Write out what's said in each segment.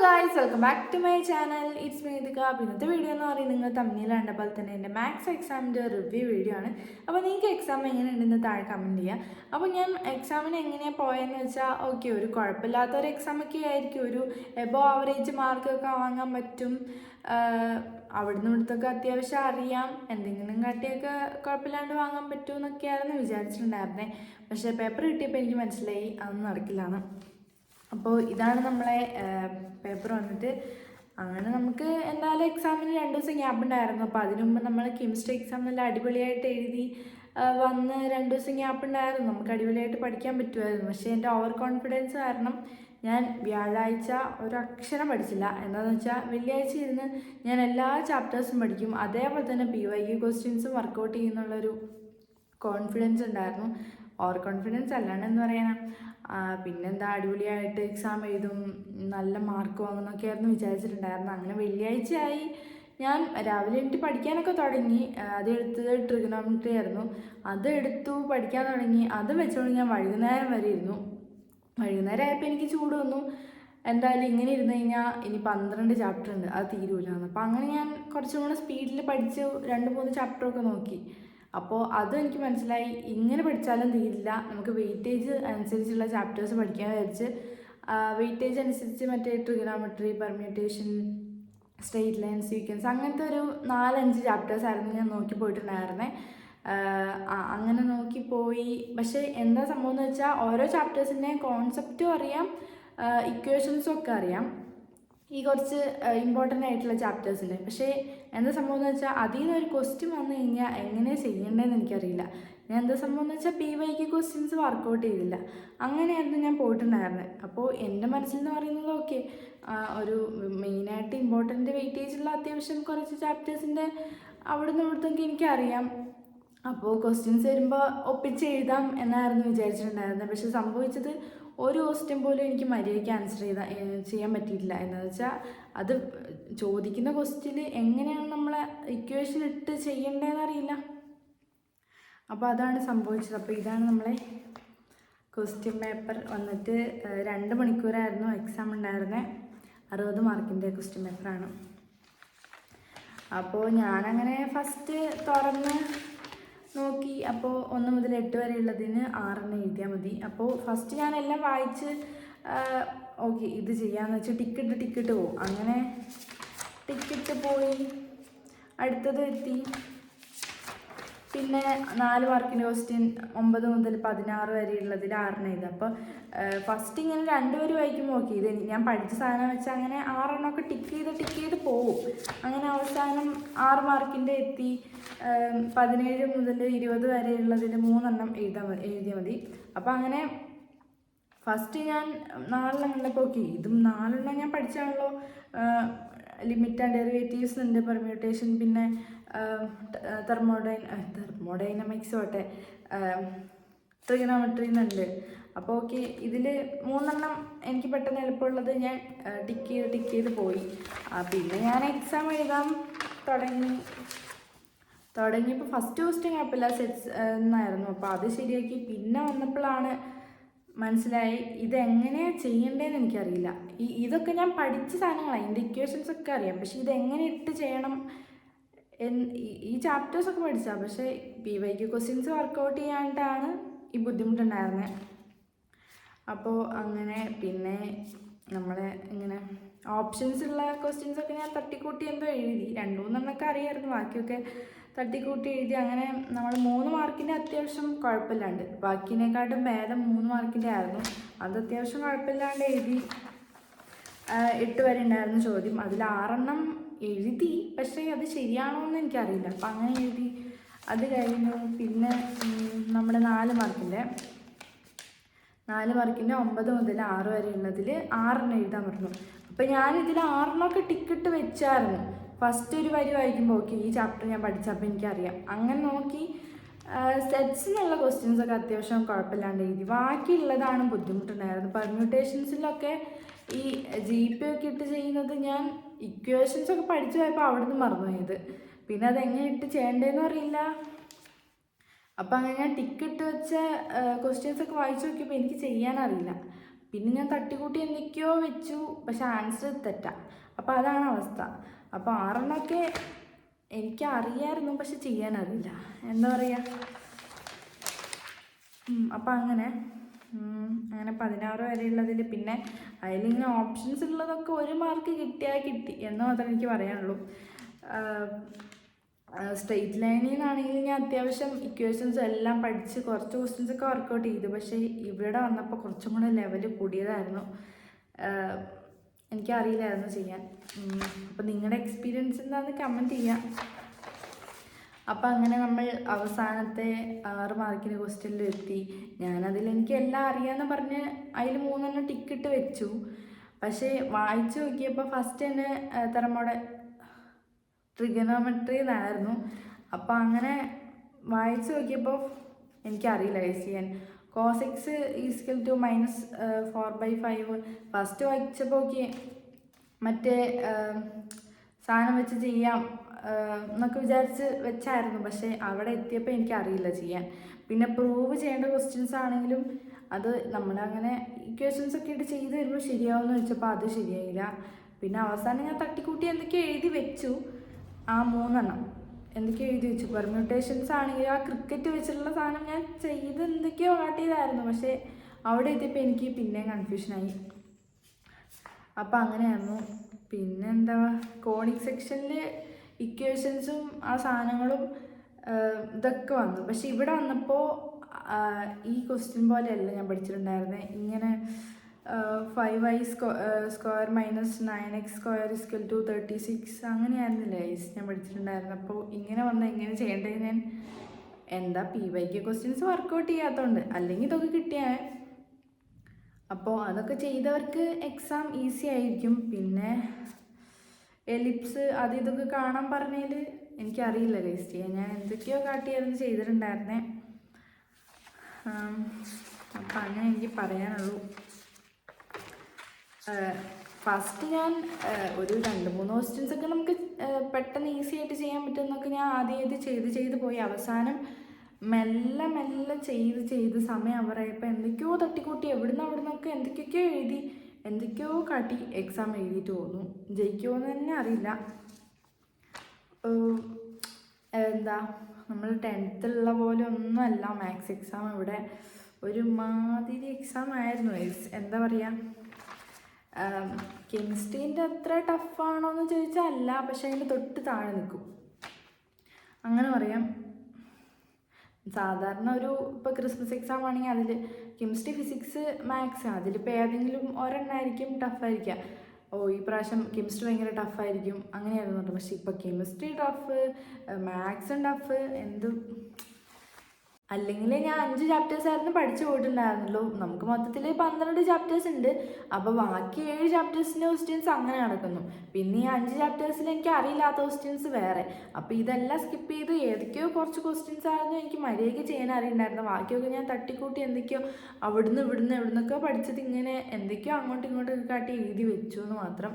Guys, welcome back to my channel. It's me Dika. ഇന്നത്തെ video എന്ന് പറയുന്നത് നിങ്ങൾ തമ്മിൽ കണ്ടപ്പോൾ തന്നെ എൻ്റെ മാത്സ് എക്സാമിൻ്റെ റിവ്യൂ വീഡിയോ ആണ്. അപ്പോൾ നിങ്ങൾക്ക് എക്സാം എങ്ങനെയുണ്ടെന്ന് താഴെ കമൻറ്റ് ചെയ്യുക. അപ്പോൾ ഞാൻ എക്സാമിന് എങ്ങനെയാണ് പോയതെന്ന് വെച്ചാൽ ഒരു കുഴപ്പമില്ലാത്തൊരു എക്സാമൊക്കെ ആയിരിക്കും. ഒരു എബോ ആവറേജ് മാർക്കൊക്കെ വാങ്ങാൻ പറ്റും. അവിടുന്ന് ഇവിടുത്തൊക്കെ അത്യാവശ്യം അറിയാം. എന്തെങ്കിലും കാട്ടിയൊക്കെ കുഴപ്പമില്ലാണ്ട് വാങ്ങാൻ പറ്റുമെന്നൊക്കെയായിരുന്നു വിചാരിച്ചിട്ടുണ്ടായിരുന്നത്. പക്ഷേ പേപ്പർ കിട്ടിയപ്പോൾ എനിക്ക് മനസ്സിലായി അതൊന്നും നടക്കില്ലാണ്. അപ്പോൾ ഇതാണ് നമ്മളെ പേപ്പർ വന്നിട്ട്. അങ്ങനെ നമുക്ക് എന്തായാലും എക്സാമിന് 2 ദിവസം ഗ്യാപ്പ് ഉണ്ടായിരുന്നു. അപ്പോൾ അതിനു മുമ്പ് നമ്മൾ കെമിസ്ട്രി എക്സാം നല്ല അടിപൊളിയായിട്ട് എഴുതി വന്ന് 2 ദിവസം ഗ്യാപ്പ് ഉണ്ടായിരുന്നു. നമുക്ക് അടിപൊളിയായിട്ട് പഠിക്കാൻ പറ്റുമായിരുന്നു. പക്ഷേ എൻ്റെ ഓവർ കോൺഫിഡൻസ് കാരണം ഞാൻ വ്യാഴാഴ്ച ഒരു അക്ഷരം പഠിച്ചില്ല. എന്താണെന്ന് വെച്ചാൽ വെള്ളിയാഴ്ച ഇരുന്ന് ഞാൻ എല്ലാ ചാപ്റ്റേഴ്സും പഠിക്കും. അതേപോലെ തന്നെ PYQ ക്വസ്റ്റ്യൻസും വർക്കൗട്ട് ചെയ്യുന്നുള്ളൊരു കോൺഫിഡൻസ് ഉണ്ടായിരുന്നു. ഓവർ കോൺഫിഡൻസ് അല്ലാണ്ട് എന്ന് പറയാനാ. പിന്നെന്താ, അടിപൊളിയായിട്ട് എക്സാം എഴുതും, നല്ല മാർക്ക് വാങ്ങുന്നൊക്കെ ആയിരുന്നു വിചാരിച്ചിട്ടുണ്ടായിരുന്നു. അങ്ങനെ വെള്ളിയാഴ്ചയായി. ഞാൻ രാവിലെ എണീറ്റ് പഠിക്കാനൊക്കെ തുടങ്ങി. അതെടുത്തത് ട്രിഗണോമെട്രി ആയിരുന്നു. അതെടുത്തു പഠിക്കാൻ തുടങ്ങി. അത് വെച്ചുകൊണ്ട് ഞാൻ വൈകുന്നേരം വരെ ഇരുന്നു. വൈകുന്നേരം ആയപ്പോൾ എനിക്ക് ചൂട് വന്നു. എന്തായാലും ഇങ്ങനെ ഇരുന്ന് കഴിഞ്ഞാൽ ഇനി 12 ചാപ്റ്റർ ഉണ്ട്, അത് തീരൂലെന്ന്. അപ്പോൾ അങ്ങനെ ഞാൻ കുറച്ചും കൂടെ സ്പീഡിൽ പഠിച്ച് 2-3 ചാപ്റ്ററൊക്കെ നോക്കി. അപ്പോൾ അതും എനിക്ക് മനസ്സിലായി, ഇങ്ങനെ പഠിച്ചാലും തീരില്ല. നമുക്ക് വെയിറ്റേജ് അനുസരിച്ചുള്ള ചാപ്റ്റേഴ്സ് പഠിക്കാൻ വിചാരിച്ച് വെയിറ്റേജ് അനുസരിച്ച് മറ്റേ trigonometry, permutation, straight line, sequence, അങ്ങനത്തെ ഒരു 4-5 ചാപ്റ്റേഴ്സ് ആയിരുന്നു ഞാൻ നോക്കി പോയിട്ടുണ്ടായിരുന്നത്. അങ്ങനെ നോക്കിപ്പോയി. പക്ഷേ എന്താ സംഭവം എന്ന് വെച്ചാൽ ഓരോ ചാപ്റ്റേഴ്സിൻ്റെ കോൺസെപ്റ്റും അറിയാം, ഇക്വേഷൻസും ഒക്കെ അറിയാം, ഈ കുറച്ച് ഇമ്പോർട്ടൻ്റ് ആയിട്ടുള്ള ചാപ്റ്റേഴ്സിൻ്റെ. പക്ഷേ എന്താ സംഭവം എന്ന് വെച്ചാൽ അതിൽ നിന്ന് ഒരു ക്വസ്റ്റ്യൻ വന്നു കഴിഞ്ഞാൽ എങ്ങനെ ചെയ്യേണ്ടതെന്ന് എനിക്കറിയില്ല. ഞാൻ എന്താ സംഭവം എന്ന് വെച്ചാൽ PYQ ക്വസ്റ്റ്യൻസ് വർക്കൗട്ട് ചെയ്തില്ല. അങ്ങനെയായിരുന്നു ഞാൻ പോയിട്ടുണ്ടായിരുന്നത്. അപ്പോൾ എൻ്റെ മനസ്സിലെന്ന് പറയുന്നത് ഒരു മെയിനായിട്ട് ഇമ്പോർട്ടൻ്റ് വെയിറ്റേജുള്ള അത്യാവശ്യം കുറച്ച് ചാപ്റ്റേഴ്സിൻ്റെ അവിടെ നിന്ന് ഇവിടുത്തൊക്കെ എനിക്കറിയാം. അപ്പോൾ ക്വസ്റ്റ്യൻസ് വരുമ്പോൾ ഒപ്പിച്ച് എഴുതാം എന്നായിരുന്നു വിചാരിച്ചിട്ടുണ്ടായിരുന്നത്. പക്ഷെ സംഭവിച്ചത് ഒരു ക്വസ്റ്റ്യൻ പോലും എനിക്ക് മര്യാദയ്ക്ക് ആൻസർ ചെയ്യാൻ പറ്റിയിട്ടില്ല. എന്താണെന്ന് വെച്ചാൽ അത് ചോദിക്കുന്ന ക്വസ്റ്റ്യന് എങ്ങനെയാണ് നമ്മളെ ഇക്വേഷൻ ഇട്ട് ചെയ്യേണ്ടതെന്ന് അറിയില്ല. അപ്പോൾ അതാണ് സംഭവിച്ചത്. അപ്പോൾ ഇതാണ് നമ്മളെ ക്വസ്റ്റ്യൻ പേപ്പർ വന്നിട്ട്. 2 മണിക്കൂറായിരുന്നു എക്സാം ഉണ്ടായിരുന്നത്. 60 മാർക്കിൻ്റെ ക്വസ്റ്റ്യൻ പേപ്പറാണ്. അപ്പോൾ ഞാനങ്ങനെ ഫസ്റ്റ് തുറന്ന് നോക്കി. അപ്പോൾ 1 മുതൽ 8 വരെ ഉള്ളതിന് 6 എഴുതിയാൽ മതി. അപ്പോൾ ഫസ്റ്റ് ഞാനെല്ലാം വായിച്ച് ഇത് ചെയ്യാമെന്ന് വെച്ചാൽ ടിക്കറ്റ് പോകും. അങ്ങനെ ടിക്കറ്റ് പോയി, അടുത്തത് എത്തി. പിന്നെ 4 മാർക്കിൻ്റെ ക്വസ്റ്റ്യൻ 9 മുതൽ 16 വരെ ഉള്ളതിൽ 6 എഴുതുക. അപ്പോൾ ഫസ്റ്റ് ഇങ്ങനെ 2 വരെ വായിക്കുമ്പോൾ ഇത് ഞാൻ പഠിച്ച സാധനം വെച്ചാൽ അങ്ങനെ 6 ടിക്ക് ചെയ്ത് പോവും. അങ്ങനെ അവസാനം 6 മാർക്കിൻ്റെ എത്തി. 17 മുതൽ 20 വരെ ഉള്ളതിൽ 3 എഴുതിയാൽ മതി. അപ്പോൾ അങ്ങനെ ഫസ്റ്റ് ഞാൻ 4 കണ്ടപ്പോൾ ഇതും 4 ഞാൻ പഠിച്ചാണല്ലോ. ലിമിറ്റ് ആൻഡ് ഡെറിവേറ്റീവ്സ് ഉണ്ട്, പെർമ്യൂട്ടേഷൻ, പിന്നെ തെർമോഡൈനമിക്സ് തൊട്ടെ ട്രിഗണോമെട്രി എന്നുണ്ട്. അപ്പോൾ ഇതിൽ 3 എനിക്ക് പെട്ടെന്ന് എളുപ്പമുള്ളത് ഞാൻ ടിക്ക് ചെയ്ത് പോയി. പിന്നെ ഞാൻ എക്സാം എഴുതാൻ തുടങ്ങിയപ്പോൾ ഫസ്റ്റ് ക്വസ്റ്റ്യൻ കുഴപ്പമില്ല, സെറ്റ്സ് എന്നായിരുന്നു. അപ്പോൾ അത് ശരിയാക്കി. പിന്നെ വന്നപ്പോഴാണ് മനസ്സിലായി ഇതെങ്ങനെയാണ് ചെയ്യേണ്ടതെന്ന് എനിക്കറിയില്ല. ഇതൊക്കെ ഞാൻ പഠിച്ച സാധനങ്ങളാണ്, ഇതിൻ്റെ ഇക്വേഷൻസ് ഒക്കെ അറിയാം. പക്ഷേ ഇതെങ്ങനെ ഇട്ട് ചെയ്യണം ഈ ചാപ്റ്റേഴ്സൊക്കെ പഠിച്ചാൽ, പക്ഷേ PYQ ക്വസ്റ്റ്യൻസ് വർക്കൗട്ട് ചെയ്യാണ്ടാണ് ഈ ബുദ്ധിമുട്ടുണ്ടായിരുന്നത്. അപ്പോൾ അങ്ങനെ പിന്നെ നമ്മളെ ഇങ്ങനെ ഓപ്ഷൻസുള്ള ക്വസ്റ്റ്യൻസൊക്കെ ഞാൻ തട്ടിക്കൂട്ടി എന്തോ എഴുതി. 2-3 അറിയാമായിരുന്നു, ബാക്കിയൊക്കെ തട്ടിക്കൂട്ടി എഴുതി. അങ്ങനെ നമ്മൾ 3 മാർക്കിൻ്റെ അത്യാവശ്യം കുഴപ്പമില്ലാണ്ട്, ബാക്കിനെക്കാട്ടും ഭേദം 3 മാർക്കിൻ്റെ ആയിരുന്നു. അത് അത്യാവശ്യം കുഴപ്പമില്ലാണ്ട് എഴുതി. 8 വരെ ഉണ്ടായിരുന്നു ചോദ്യം, അതിൽ 6 എഴുതി. പക്ഷേ അത് ശരിയാണോ എന്ന് എനിക്കറിയില്ല. അപ്പം അങ്ങനെ എഴുതി. അത് കഴിഞ്ഞു. പിന്നെ നമ്മുടെ 4 മാർക്കിൻ്റെ 9 മുതൽ 6 വരെ ഉള്ളതിൽ 6 എഴുതാൻ പറഞ്ഞു. അപ്പം ഞാനിതിൽ 6 ടിക്കറ്റ് വെച്ചായിരുന്നു. ഫസ്റ്റ് ഒരു വരി വായിക്കുമ്പോൾ ഈ ചാപ്റ്റർ ഞാൻ പഠിച്ചപ്പോൾ എനിക്കറിയാം. അങ്ങനെ നോക്കി സെറ്റ്സിനുള്ള ക്വസ്റ്റ്യൻസൊക്കെ അത്യാവശ്യം കുഴപ്പമില്ലാണ്ട് എഴുതി. ബാക്കിയുള്ളതാണ് ബുദ്ധിമുട്ടുണ്ടായിരുന്നത്. പെർമ്യൂട്ടേഷൻസിലൊക്കെ ഈ GP ഒക്കെ ഇട്ട് ചെയ്യുന്നത് ഞാൻ ഇക്വേഷൻസൊക്കെ പഠിച്ചു പോയപ്പോൾ അവിടെ നിന്ന് മറന്നുപോയത്. പിന്നെ അതെങ്ങനെ ഇട്ട് ചെയ്യേണ്ടതെന്നും അറിയില്ല. അപ്പം അങ്ങനെ ഞാൻ ടിക്കറ്റ് വെച്ച ക്വസ്റ്റ്യൻസൊക്കെ വായിച്ചു നോക്കിയപ്പോൾ എനിക്ക് ചെയ്യാനറിയില്ല. പിന്നെ ഞാൻ തട്ടിക്കൂട്ടി എന്തൊക്കെയോ വെച്ചു, പക്ഷെ ആൻസർ തെറ്റാ. അപ്പോൾ അതാണ് അവസ്ഥ. അപ്പോൾ 6 എനിക്ക് അറിയാമായിരുന്നു, പക്ഷെ ചെയ്യാനറിയില്ല, എന്താ പറയുക. അപ്പം അങ്ങനെ 16 വരെയുള്ളതിൽ പിന്നെ അതിലിങ്ങനെ ഓപ്ഷൻസ് ഉള്ളതൊക്കെ 1 മാർക്ക് കിട്ടിയാൽ കിട്ടി എന്ന് മാത്രമേ എനിക്ക് പറയാനുള്ളൂ. സ്ട്രെയിറ്റ് ലൈനിൽ നിന്നാണെങ്കിൽ ഞാൻ അത്യാവശ്യം ഇക്വേഷൻസ് എല്ലാം പഠിച്ച് കുറച്ച് ക്വസ്റ്റ്യൻസൊക്കെ വർക്കൗട്ട് ചെയ്തു. പക്ഷേ ഇവിടെ വന്നപ്പോൾ കുറച്ചും കൂടെ ലെവൽ കൂടിയതായിരുന്നു. എനിക്കറിയില്ലായിരുന്നു ചെയ്യാൻ. അപ്പോൾ നിങ്ങളുടെ എക്സ്പീരിയൻസ് എന്താണെന്ന് കമൻറ്റ് ചെയ്യാം. അപ്പം അങ്ങനെ നമ്മൾ അവസാനത്തെ 6 മാർക്കിന് ക്വസ്റ്റ്യനിൽ എത്തി. ഞാനതിൽ എനിക്ക് എല്ലാം അറിയാമെന്ന് പറഞ്ഞ് അതിൽ 3 ടിക്കിട്ട് വെച്ചു. പക്ഷേ വായിച്ചു നോക്കിയപ്പോൾ ഫസ്റ്റ് തന്നെ തരമോടെ ട്രിഗണോമെട്രി എന്നായിരുന്നു. അപ്പോൾ അങ്ങനെ വായിച്ചു നോക്കിയപ്പോൾ എനിക്കറിയില്ല ഗൈസ് ചെയ്യാൻ. cos x = -4/5 ഫസ്റ്റ് വായിച്ചപ്പോൾ ഓക്കെ മറ്റേ സാധനം വെച്ച് ചെയ്യാം എന്നൊക്കെ വിചാരിച്ച് വെച്ചായിരുന്നു. പക്ഷേ അവിടെ എത്തിയപ്പോൾ എനിക്കറിയില്ല ചെയ്യാൻ. പിന്നെ പ്രൂവ് ചെയ്യേണ്ട ക്വസ്റ്റ്യൻസ് ആണെങ്കിലും അത് നമ്മളങ്ങനെ ഇക്വേഷൻസ് ഒക്കെ ഇട്ട് ചെയ്ത് വരുമ്പോൾ ശരിയാവുമെന്ന് വെച്ചപ്പോൾ അത് ശരിയായില്ല. പിന്നെ അവസാനം ഞാൻ തട്ടിക്കൂട്ടി എന്തൊക്കെയോ എഴുതി വെച്ചു. ആ 3 എന്തൊക്കെയോ എഴുതി വെച്ചു. പെർമ്യൂട്ടേഷൻസ് ആണെങ്കിൽ ആ ക്രിക്കറ്റ് വെച്ചിട്ടുള്ള സാധനം ഞാൻ ചെയ്ത് എന്തൊക്കെയോ കാട്ടിയതായിരുന്നു. പക്ഷേ അവിടെ എത്തിയപ്പോൾ എനിക്ക് പിന്നെയും കൺഫ്യൂഷനായി. അപ്പം അങ്ങനെയായിരുന്നു. പിന്നെന്താ, കോണിക് സെക്ഷനിൽ ഇക്വേഷൻസും ആ സാധനങ്ങളും ഇതൊക്കെ വന്നു. പക്ഷെ ഇവിടെ വന്നപ്പോൾ ഈ ക്വസ്റ്റ്യൻ പോലെയല്ല ഞാൻ പഠിച്ചിട്ടുണ്ടായിരുന്നത്. ഇങ്ങനെ 5y² - 9x² = 36 അങ്ങനെയായിരുന്നില്ല ഞാൻ പഠിച്ചിട്ടുണ്ടായിരുന്നു. അപ്പോൾ ഇങ്ങനെ വന്നാൽ എങ്ങനെ ചെയ്യേണ്ടത്? ഞാൻ എന്താ PYQ ക്വസ്റ്റ്യൻസ് വർക്കൗട്ട് ചെയ്യാത്തതുകൊണ്ട്, അല്ലെങ്കിൽ ഇതൊക്കെ കിട്ടിയാൽ. അപ്പോൾ അതൊക്കെ ചെയ്തവർക്ക് എക്സാം ഈസി ആയിരിക്കും. പിന്നെ എലിപ്സ് അത് ഇതൊക്കെ കാണാൻ പറഞ്ഞതിൽ എനിക്കറിയില്ല ഗൈസ് ചെയ്യാൻ. ഞാൻ എന്തൊക്കെയോ കാട്ടിയായിരുന്നു ചെയ്തിട്ടുണ്ടായിരുന്നേ. അപ്പം അങ്ങനെ എനിക്ക് പറയാനുള്ളൂ. ഫസ്റ്റ് ഞാൻ ഒരു 2-3 ക്വസ്റ്റ്യൻസൊക്കെ നമുക്ക് പെട്ടെന്ന് ഈസി ആയിട്ട് ചെയ്യാൻ പറ്റുമെന്നൊക്കെ ഞാൻ ആദ്യമായിട്ട് ചെയ്ത് പോയി. അവസാനം മെല്ലെ ചെയ്ത് സമയം അവരായപ്പോൾ എന്തൊക്കെയോ തട്ടിക്കൂട്ടി എവിടുന്നൊക്കെ എന്തൊക്കെയൊക്കെയോ എഴുതി എന്തൊക്കെയോ കാട്ടി എക്സാം എഴുതിയിട്ട് തോന്നുന്നു. ജയിക്കുമോയെന്ന് തന്നെ അറിയില്ല. എന്താ നമ്മൾ 10th പോലെ ഒന്നുമല്ല മാത്സ് എക്സാം. ഇവിടെ ഒരു മാതിരി എക്സാം ആയിരുന്നു. എന്താ പറയുക, കെമിസ്ട്രീൻ്റെ അത്ര ടഫാണോ എന്ന് ചോദിച്ചാൽ അല്ല, പക്ഷെ അതിൻ്റെ തൊട്ട് താഴെ നിൽക്കും അങ്ങനെ പറയാം. സാധാരണ ഇപ്പോൾ ക്രിസ്മസ് എക്സാം ആണെങ്കിൽ അതിൽ കെമിസ്ട്രി, ഫിസിക്സ്, മാത്സ് അതിലിപ്പോൾ ഏതെങ്കിലും ഒരെണ്ണമായിരിക്കും ടഫായിരിക്കുക. ഈ പ്രാവശ്യം കെമിസ്ട്രി ഭയങ്കര ടഫായിരിക്കും അങ്ങനെയായിരുന്നു. പക്ഷെ ഇപ്പോൾ കെമിസ്ട്രി ടഫ്, മാത്സും ടഫ്. അല്ലെങ്കിൽ ഞാൻ 5 ചാപ്റ്റേഴ്സായിരുന്നു പഠിച്ചു പോയിട്ടുണ്ടായിരുന്നുള്ളൂ. നമുക്ക് മൊത്തത്തിൽ 12 ചാപ്റ്റേഴ്സ് ഉണ്ട്. അപ്പോൾ ബാക്കി 7 ചാപ്റ്റേഴ്സിൻ്റെ ക്വസ്റ്റ്യൻസ് അങ്ങനെ നടക്കുന്നു. പിന്നെ ഈ 5 ചാപ്റ്റേഴ്സിൽ എനിക്ക് അറിയില്ലാത്ത ക്വസ്റ്റ്യൻസ് വേറെ. അപ്പോൾ ഇതെല്ലാം സ്കിപ്പ് ചെയ്ത് ഏതൊക്കെയോ കുറച്ച് ക്വസ്റ്റ്യൻസ് ആയിരുന്നു എനിക്ക് മര്യാദയ്ക്ക് ചെയ്യാൻ അറിയുണ്ടായിരുന്നു. ബാക്കിയൊക്കെ ഞാൻ തട്ടിക്കൂട്ടി എന്തൊക്കെയോ എവിടുന്നൊക്കെ പഠിച്ചത് ഇങ്ങനെ എന്തൊക്കെയോ അങ്ങോട്ടും ഇങ്ങോട്ടും കാട്ടി എഴുതി വെച്ചു എന്ന് മാത്രം.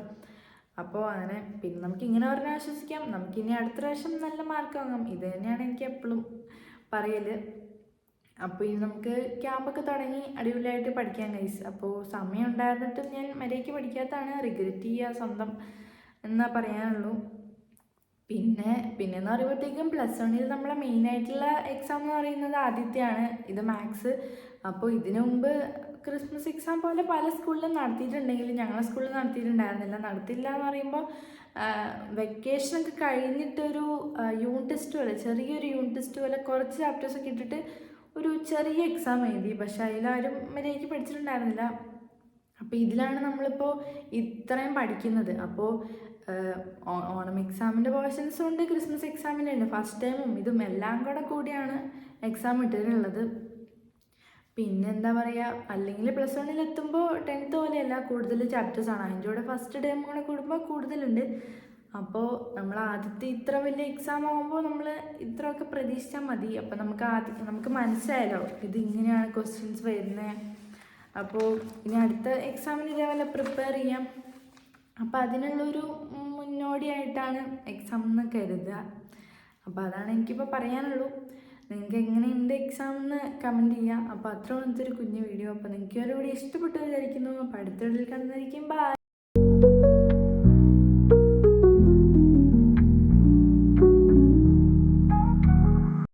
അപ്പോൾ അങ്ങനെ പിന്നെ നമുക്കിങ്ങനെ പറഞ്ഞാൽ ആശ്വസിക്കാം. നമുക്കിനി അടുത്ത പ്രാവശ്യം നല്ല മാർക്ക് വാങ്ങാം. ഇത് തന്നെയാണ് എനിക്ക് എപ്പോഴും പറയൽ. അപ്പോൾ ഇനി നമുക്ക് ക്യാമ്പൊക്കെ തുടങ്ങി അടിപൊളിയായിട്ട് പഠിക്കാൻ ഗൈസ്. അപ്പോൾ സമയം ഉണ്ടായിരുന്നിട്ടും ഞാൻ മര്യാദയ്ക്ക് പഠിക്കാത്തതാണ്. റിഗ്രറ്റ് ചെയ്യുക സ്വന്തം എന്നാ പറയാനുള്ളൂ. പിന്നെന്ന് പറയുമ്പോഴത്തേക്കും +1 നമ്മളെ മെയിനായിട്ടുള്ള എക്സാം എന്ന് പറയുന്നത് ആദ്യത്തെയാണ്. ഇത് മാത്സ്. അപ്പോൾ ഇതിനു മുമ്പ് ക്രിസ്മസ് എക്സാം പോലെ പല സ്കൂളിലും നടത്തിയിട്ടുണ്ടെങ്കിലും ഞങ്ങളുടെ സ്കൂളിൽ നടത്തിയിട്ടുണ്ടായിരുന്നില്ല. നടത്തില്ല എന്ന് പറയുമ്പോൾ വെക്കേഷനൊക്കെ കഴിഞ്ഞിട്ടൊരു യൂണിറ്റ് ടെസ്റ്റ് പോലെ, ചെറിയൊരു യൂണിറ്റ് ടെസ്റ്റ് പോലെ കുറച്ച് ചാപ്റ്റേഴ്സൊക്കെ ഇട്ടിട്ട് ഒരു ചെറിയ എക്സാം എഴുതി. പക്ഷെ അതിലാരും മര്യാദയ്ക്ക് പഠിച്ചിട്ടുണ്ടായിരുന്നില്ല. അപ്പോൾ ഇതിലാണ് നമ്മളിപ്പോൾ ഇത്രയും പഠിക്കുന്നത്. അപ്പോൾ ഓണം എക്സാമിൻ്റെ പോർഷൻസും ഉണ്ട്, ക്രിസ്മസ് എക്സാമിൻ്റെ ഉണ്ട്. ഫസ്റ്റ് ടൈമും ഇതും എല്ലാം കൂടിയാണ് എക്സാം ഇട്ടിട്ടുള്ളത്. പിന്നെന്താ പറയുക, അല്ലെങ്കിൽ +1 എത്തുമ്പോൾ 10th പോലെയല്ല, കൂടുതൽ ചാപ്റ്റേഴ്സാണ്. അതിൻ്റെ കൂടെ ഫസ്റ്റ് ടൈം കൂടെ കൂടുമ്പോൾ കൂടുതലുണ്ട്. അപ്പോൾ നമ്മൾ ആദ്യത്തെ ഇത്ര വലിയ എക്സാം ആകുമ്പോൾ നമ്മൾ ഇത്രയൊക്കെ പ്രതീക്ഷിച്ചാൽ മതി. അപ്പോൾ നമുക്ക് മനസ്സിലായല്ലോ ഇത് ഇങ്ങനെയാണ് ക്വസ്റ്റ്യൻസ് വരുന്നത്. അപ്പോൾ ഇനി അടുത്ത എക്സാമിന് ഇതേപോലെ പ്രിപ്പയർ ചെയ്യാം. അപ്പോൾ അതിനുള്ളൊരു മുന്നോടിയായിട്ടാണ് എക്സാം എന്ന് കരുതുക. അപ്പോൾ അതാണ് എനിക്കിപ്പോൾ പറയാനുള്ളൂ. നിങ്ങൾക്ക് എങ്ങനെയുണ്ട് എക്സാം എന്ന് കമൻറ്റ് ചെയ്യുക. അപ്പോൾ അത്ര ഒരു കുഞ്ഞു വീഡിയോ. അപ്പോൾ നിങ്ങൾക്ക് ഒരു വീഡിയോ ഇഷ്ടപ്പെട്ടു വിചാരിക്കുന്നു. അപ്പോൾ അടുത്ത വീഡിയോയിൽ കാണുന്നതായിരിക്കും. ബൈ.